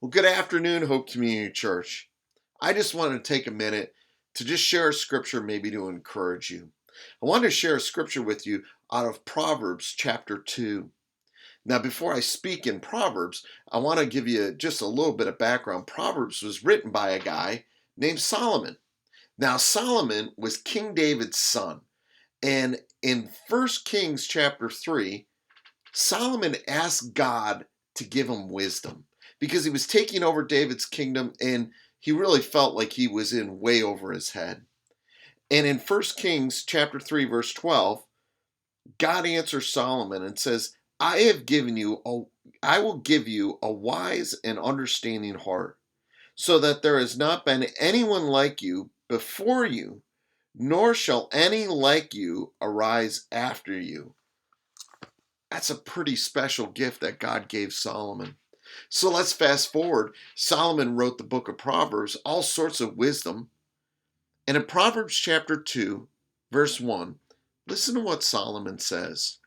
Well, good afternoon, Hope Community Church. I just wanted to take a minute to just share a scripture maybe to encourage you. I wanted to share a scripture with you out of Proverbs chapter 2. Now, before I speak in Proverbs, I want to give you just a little bit of background. Proverbs was written by a guy named Solomon. Now, Solomon was King David's son. And in 1 Kings chapter 3, Solomon asked God to give him wisdom because he was taking over David's kingdom and he really felt like he was in way over his head. And in 1 Kings chapter 3 verse 12, God answers Solomon and says, I will give you a wise and understanding heart, so that there has not been anyone like you before you, nor shall any like you arise after you. That's a pretty special gift that God gave Solomon. So let's fast forward. Solomon wrote the book of Proverbs, all sorts of wisdom. And in Proverbs chapter 2, verse 1, listen to what Solomon says.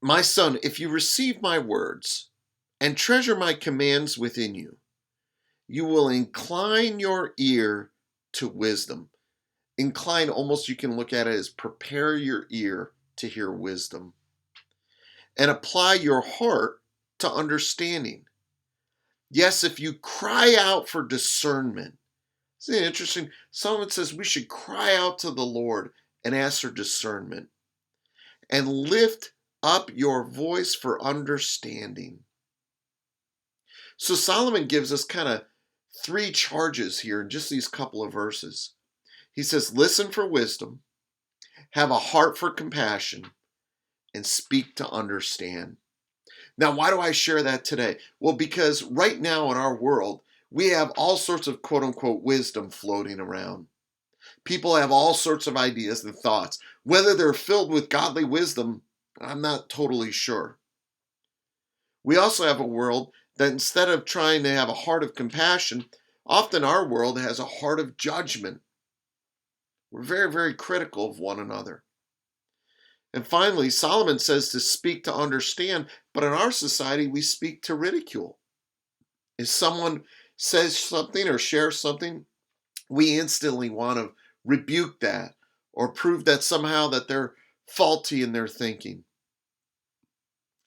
My son, if you receive my words and treasure my commands within you, you will incline your ear to wisdom. Incline, almost you can look at it as prepare your ear to hear wisdom. And apply your heart to understanding. Yes, if you cry out for discernment. Isn't it interesting? Solomon says we should cry out to the Lord and ask for discernment. And lift up your voice for understanding. So Solomon gives us kind of three charges here in just these couple of verses. He says, listen for wisdom, have a heart for compassion, and speak to understand. Now, why do I share that today? Well, because right now in our world, we have all sorts of quote unquote wisdom floating around. People have all sorts of ideas and thoughts. Whether they're filled with godly wisdom, I'm not totally sure. We also have a world that instead of trying to have a heart of compassion, often our world has a heart of judgment. We're very, very critical of one another. And finally, Solomon says to speak to understand, but in our society, we speak to ridicule. If someone says something or shares something, we instantly want to rebuke that or prove that somehow that they're faulty in their thinking.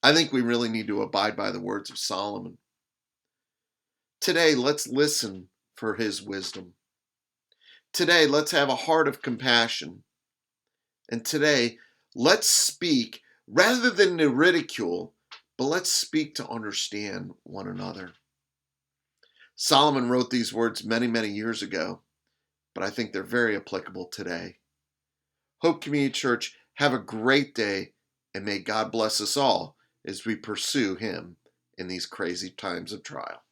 I think we really need to abide by the words of Solomon. Today, let's listen for his wisdom. Today, let's have a heart of compassion. And today, let's speak rather than to ridicule, but let's speak to understand one another. Solomon wrote these words many, many years ago, but I think they're very applicable today. Hope Community Church, have a great day, and may God bless us all as we pursue him in these crazy times of trial.